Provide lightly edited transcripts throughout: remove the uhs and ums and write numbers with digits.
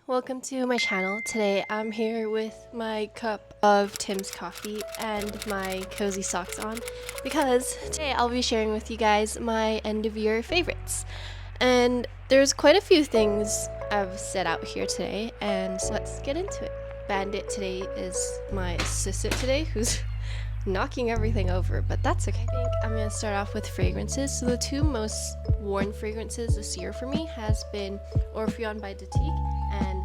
welcome to my channel. Today I'm here with my cup of Tim's coffee and my cozy socks on because today I'll be sharing with you guys my end of year favorites. And there's quite a few things I've set out here today, and so let's get into it. Bandit today is my assistant today who's knocking everything over, but that's okay. I think I'm gonna start off with fragrances. So the two most worn fragrances this year for me has been Orpheon by Diptyque and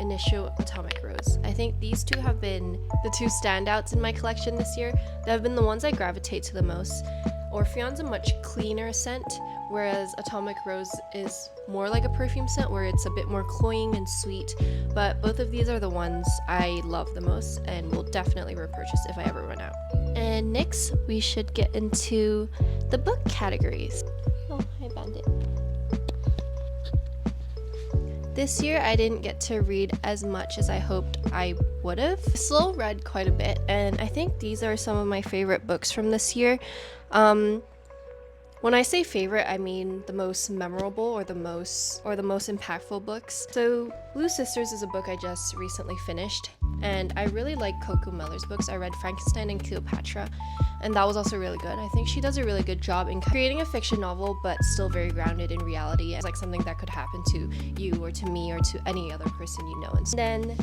Initial Atomic Rose. I think these two have been the two standouts in my collection this year. They have been the ones I gravitate to the most. Orpheon's a much cleaner scent, whereas Atomic Rose is more like a perfume scent where it's a bit more cloying and sweet, but both of these are the ones I love the most and will definitely repurchase if I ever run out. And next, we should get into the book categories. Oh, hi Bandit. This year, I didn't get to read as much as I hoped I would have. Still read quite a bit, and I think these are some of my favorite books from this year. When I say favorite, I mean the most memorable or the most impactful books. So Blue Sisters is a book I just recently finished, and I really like Coco Miller's books. I read Frankenstein and Cleopatra, and that was also really good. I think she does a really good job in creating a fiction novel, but still very grounded in reality. It's like something that could happen to you or to me or to any other person you know. And then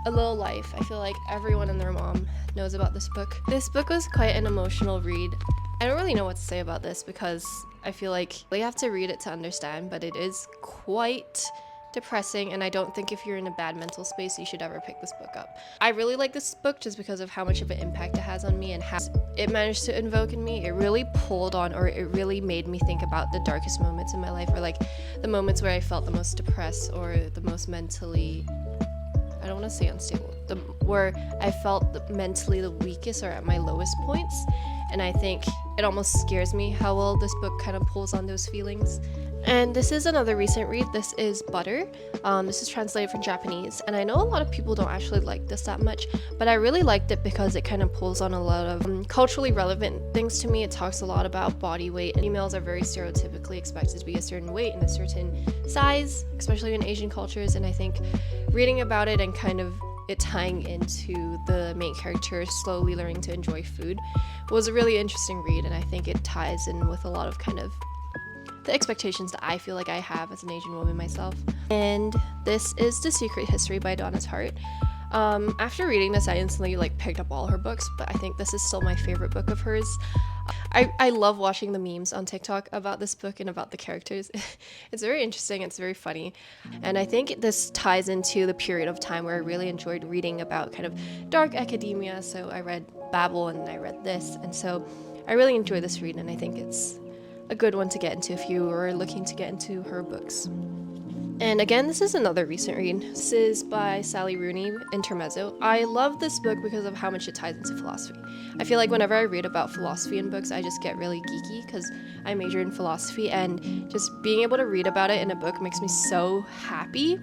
A Little Life. I feel like everyone and their mom knows about this book. This book was quite an emotional read. I don't really know what to say about this because I feel like you have to read it to understand, but it is quite depressing, and I don't think if you're in a bad mental space you should ever pick this book up. I really like this book just because of how much of an impact it has on me and how it managed to invoke in me. It really pulled on, or it really made me think about the darkest moments in my life, or like the moments where I felt the most depressed or the most mentally, I don't want to say unstable, where I felt mentally the weakest or at my lowest points. And I think it almost scares me how well this book kind of pulls on those feelings. And this is another recent read. This is Butter. This is translated from Japanese, and I know a lot of people don't actually like this that much, but I really liked it because it kind of pulls on a lot of culturally relevant things to me. It talks a lot about body weight, and females are very stereotypically expected to be a certain weight and a certain size, especially in Asian cultures. And I think reading about it and kind of it tying into the main character slowly learning to enjoy food was a really interesting read, and I think it ties in with a lot of kind of the expectations that I feel like I have as an Asian woman myself. And this is The Secret History by Donna's Hart. After reading this, I instantly picked up all her books, but I think this is still my favorite book of hers. I love watching the memes on TikTok about this book and about the characters. It's very interesting, it's very funny, and I think this ties into the period of time where I really enjoyed reading about kind of dark academia. So I read Babel and I read this, and so I really enjoy this read, and I think it's a good one to get into if you are looking to get into her books. And again, this is another recent read. This is by Sally Rooney, Intermezzo. I love this book because of how much it ties into philosophy. I feel like whenever I read about philosophy in books, I just get really geeky because I majored in philosophy, and just being able to read about it in a book makes me so happy.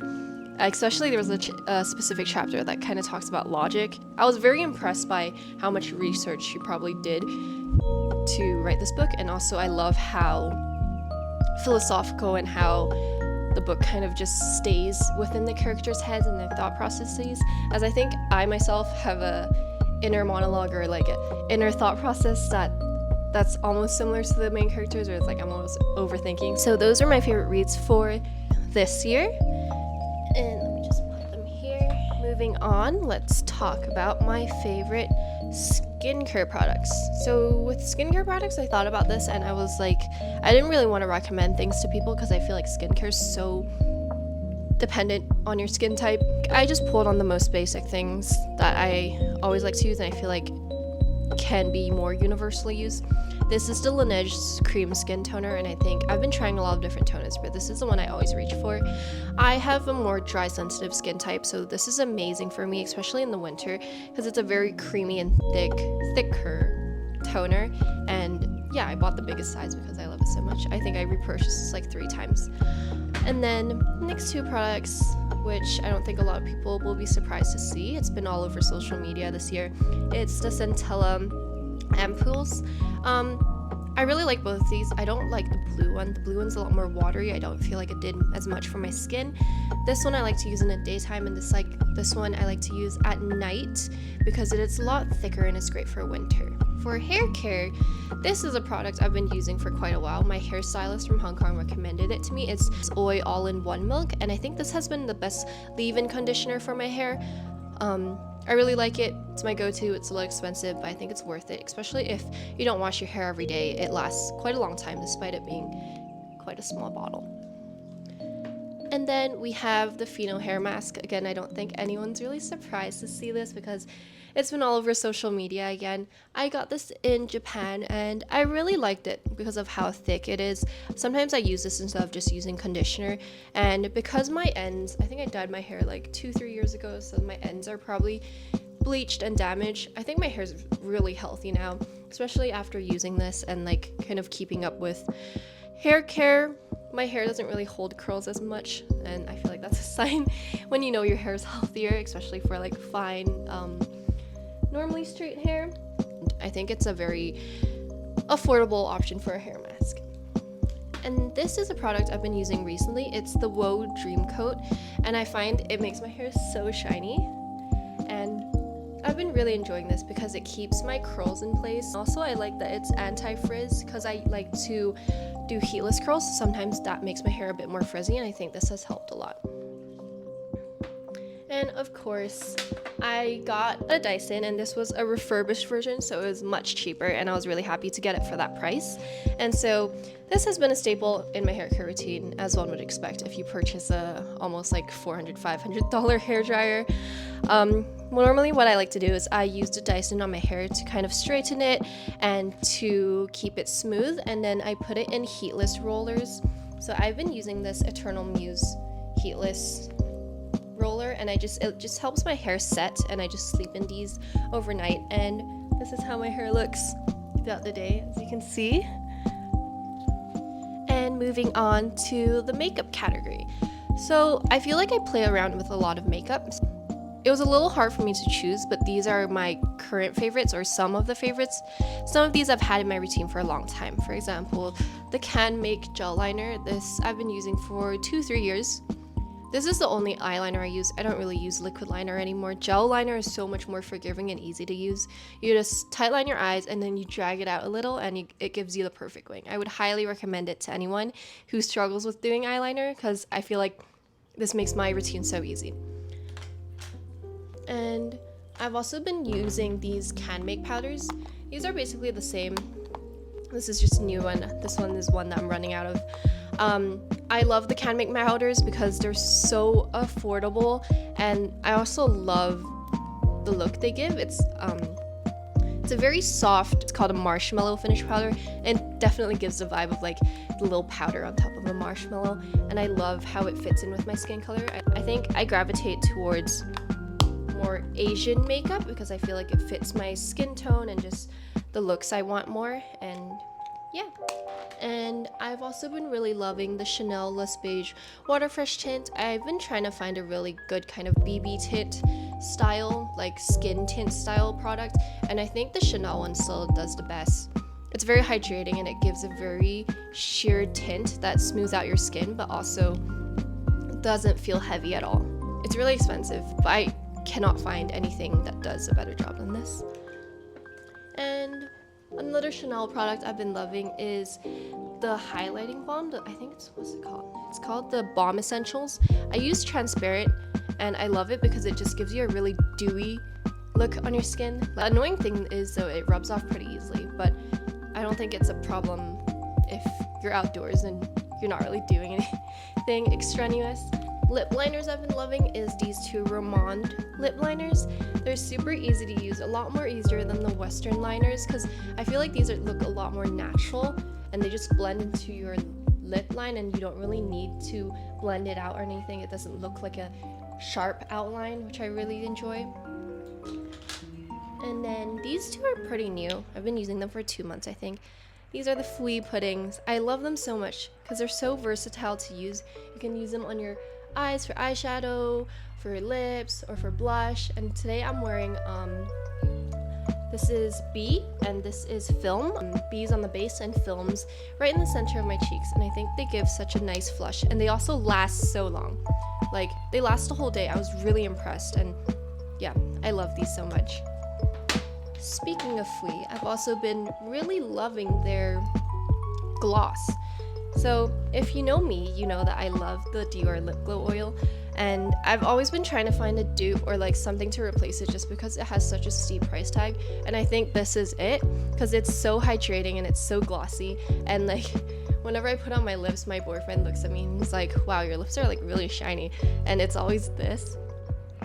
Especially there was a specific chapter that kind of talks about logic. I was very impressed by how much research she probably did to write this book, and also I love how philosophical and how the book kind of just stays within the characters' heads and their thought processes, as I think I myself have a inner monologue or an inner thought process that's almost similar to the main characters, or it's like I'm almost overthinking. So those are my favorite reads for this year, and let me just put them here. Moving on, let's talk about my favorite skincare products. So with skincare products, I thought about this and I was like, I didn't really want to recommend things to people because I feel like skincare is so dependent on your skin type. I just pulled on the most basic things that I always like to use and I feel like can be more universally used. This is the Laneige Cream Skin Toner, and I think I've been trying a lot of different toners, but this is the one I always reach for. I have a more dry sensitive skin type, so this is amazing for me, especially in the winter, because it's a very creamy and thicker toner. And yeah, I bought the biggest size because I love it so much. I think I repurchased this 3 times. And then next 2 products, which I don't think a lot of people will be surprised to see. It's been all over social media this year. It's the Centella ampoules. I really like both of these. I don't like the blue one. The blue one's a lot more watery. I don't feel like it did as much for my skin. This one I like to use in the daytime, and this one I like to use at night because it is a lot thicker and it's great for winter. For hair care, this is a product I've been using for quite a while. My hairstylist from Hong Kong recommended it to me. It's Soy All-in-One Milk, and I think this has been the best leave-in conditioner for my hair. I really like it. It's my go-to. It's a little expensive, but I think it's worth it, especially if you don't wash your hair every day. It lasts quite a long time despite it being quite a small bottle. And then we have the Pheno hair mask. Again, I don't think anyone's really surprised to see this because it's been all over social media again. I got this in Japan and I really liked it because of how thick it is. Sometimes I use this instead of just using conditioner, and because my ends, I think I dyed my hair like 2-3 years ago, so my ends are probably bleached and damaged. I think my hair is really healthy now, especially after using this and like kind of keeping up with hair care. My hair doesn't really hold curls as much, and I feel like that's a sign when you know your hair is healthier, especially for like fine, normally straight hair. I think it's a very affordable option for a hair mask. And this is a product I've been using recently. It's the Woe Dream Coat, and I find it makes my hair so shiny, and I've been really enjoying this because it keeps my curls in place. Also, I like that it's anti-frizz because I like to do heatless curls. Sometimes that makes my hair a bit more frizzy, and I think this has helped a lot. And of course, I got a Dyson, and this was a refurbished version, so it was much cheaper, and I was really happy to get it for that price. And so this has been a staple in my hair care routine, as one would expect if you purchase a almost like $400-$500 hair dryer. Normally what I like to do is I use the Dyson on my hair to kind of straighten it and to keep it smooth, and then I put it in heatless rollers. So I've been using this Eternal Muse heatless roller, and it just helps my hair set, and I just sleep in these overnight, and this is how my hair looks throughout the day, as you can see. And moving on to the makeup category. So I feel like I play around with a lot of makeup. It was a little hard for me to choose, but these are my current favorites, or some of the favorites. Some of these I've had in my routine for a long time. For example, the Can Make gel liner. This I've been using for 2-3 years. This is the only eyeliner I use. I don't really use liquid liner anymore. Gel liner is so much more forgiving and easy to use. You just tightline your eyes and then you drag it out a little, and it gives you the perfect wing. I would highly recommend it to anyone who struggles with doing eyeliner because I feel like this makes my routine so easy. And I've also been using these Can Make powders. These are basically the same. This is just a new one. This one is one that I'm running out of. I love the Can Make powders because they're so affordable, and I also love the look they give. It's a very soft, it's called a marshmallow finish powder, and definitely gives the vibe of like the little powder on top of a marshmallow, and I love how it fits in with my skin color. I think I gravitate towards more Asian makeup because I feel like it fits my skin tone and just the looks I want more, and yeah. And I've also been really loving the Chanel Lush Beige Water Fresh tint. I've been trying to find a really good kind of BB tint style, like skin tint style product, and I think the Chanel one still does the best. It's very hydrating and it gives a very sheer tint that smooths out your skin but also doesn't feel heavy at all. It's really expensive, but I cannot find anything that does a better job than this. And another Chanel product I've been loving is the highlighting balm. I think what's it called? It's called the Balm Essentials. I use transparent and I love it because it just gives you a really dewy look on your skin. The annoying thing is though it rubs off pretty easily, but I don't think it's a problem if you're outdoors and you're not really doing anything extraneous. Lip liners I've been loving is these two Romand lip liners. They're super easy to use, a lot more easier than the Western liners because I feel like these look a lot more natural and they just blend into your lip line and you don't really need to blend it out or anything. It doesn't look like a sharp outline, which I really enjoy. And then these two are pretty new. I've been using them for 2 months, I think. These are the Fui puddings. I love them so much because they're so versatile to use. You can use them on your eyes for eyeshadow, for lips, or for blush. And today I'm wearing This is B, and this is Film. B's on the base and Film's right in the center of my cheeks, and I think they give such a nice flush, and they also last so long. Like, they last a whole day. I was really impressed, and yeah, I love these so much. Speaking of Fui, I've also been really loving their gloss. So if you know me, you know that I love the Dior lip glow oil, and I've always been trying to find a dupe or like something to replace it just because it has such a steep price tag, and I think this is it because it's so hydrating and it's so glossy, and like whenever I put on my lips, my boyfriend looks at me and he's like, wow, your lips are like really shiny, and it's always this.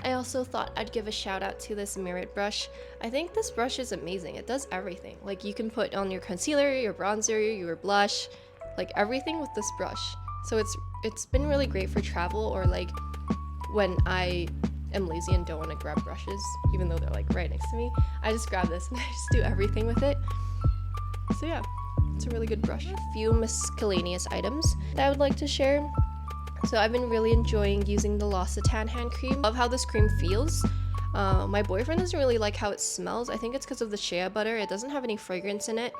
I also thought I'd give a shout out to this Merit brush. I think this brush is amazing. It does everything. Like, you can put on your concealer, your bronzer, your blush, like everything with this brush. So it's been really great for travel, or like when I am lazy and don't want to grab brushes, even though they're like right next to me. I just grab this and I just do everything with it. So yeah, it's a really good brush. A few miscellaneous items that I would like to share. So I've been really enjoying using the L'Occitane hand cream. Love how this cream feels. My boyfriend doesn't really like how it smells. I think it's because of the shea butter. It doesn't have any fragrance in it,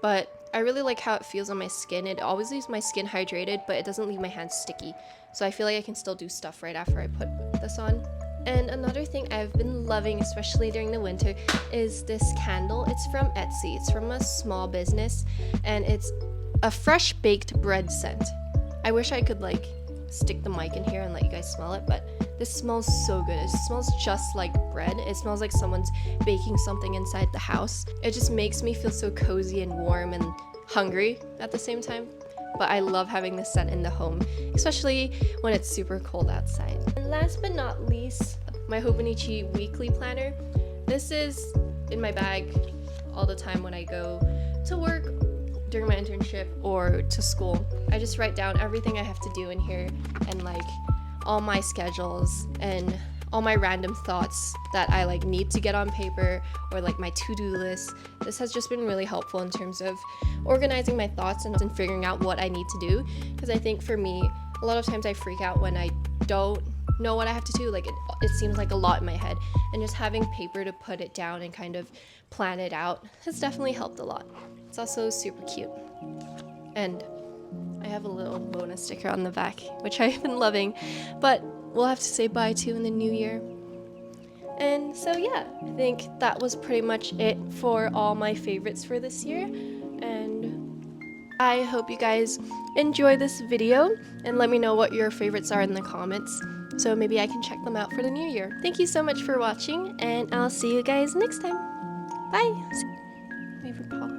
but I really like how it feels on my skin. It always leaves my skin hydrated, but it doesn't leave my hands sticky. So I feel like I can still do stuff right after I put this on. And another thing I've been loving, especially during the winter, is this candle. It's from Etsy. It's from a small business, and it's a fresh baked bread scent. I wish I could like stick the mic in here and let you guys smell it, but this smells so good. It smells just like bread. It smells like someone's baking something inside the house. It just makes me feel so cozy and warm and hungry at the same time. But I love having this scent in the home, especially when it's super cold outside. And last but not least, my Hobonichi weekly planner. This is in my bag all the time when I go to work, during my internship, or to school. I just write down everything I have to do in here, and like all my schedules and all my random thoughts that I like need to get on paper, or like my to-do list. This has just been really helpful in terms of organizing my thoughts and figuring out what I need to do, because I think for me, a lot of times I freak out when I don't know what I have to do. Like it seems like a lot in my head, and just having paper to put it down and kind of plan it out has definitely helped a lot. It's also super cute, and I have a little bonus sticker on the back, which I've been loving, but we'll have to say bye to in the new year. And so yeah, I think that was pretty much it for all my favorites for this year, and I hope you guys enjoy this video and let me know what your favorites are in the comments, so maybe I can check them out for the new year. Thank you so much for watching, and I'll see you guys next time. Bye! Favorite pop.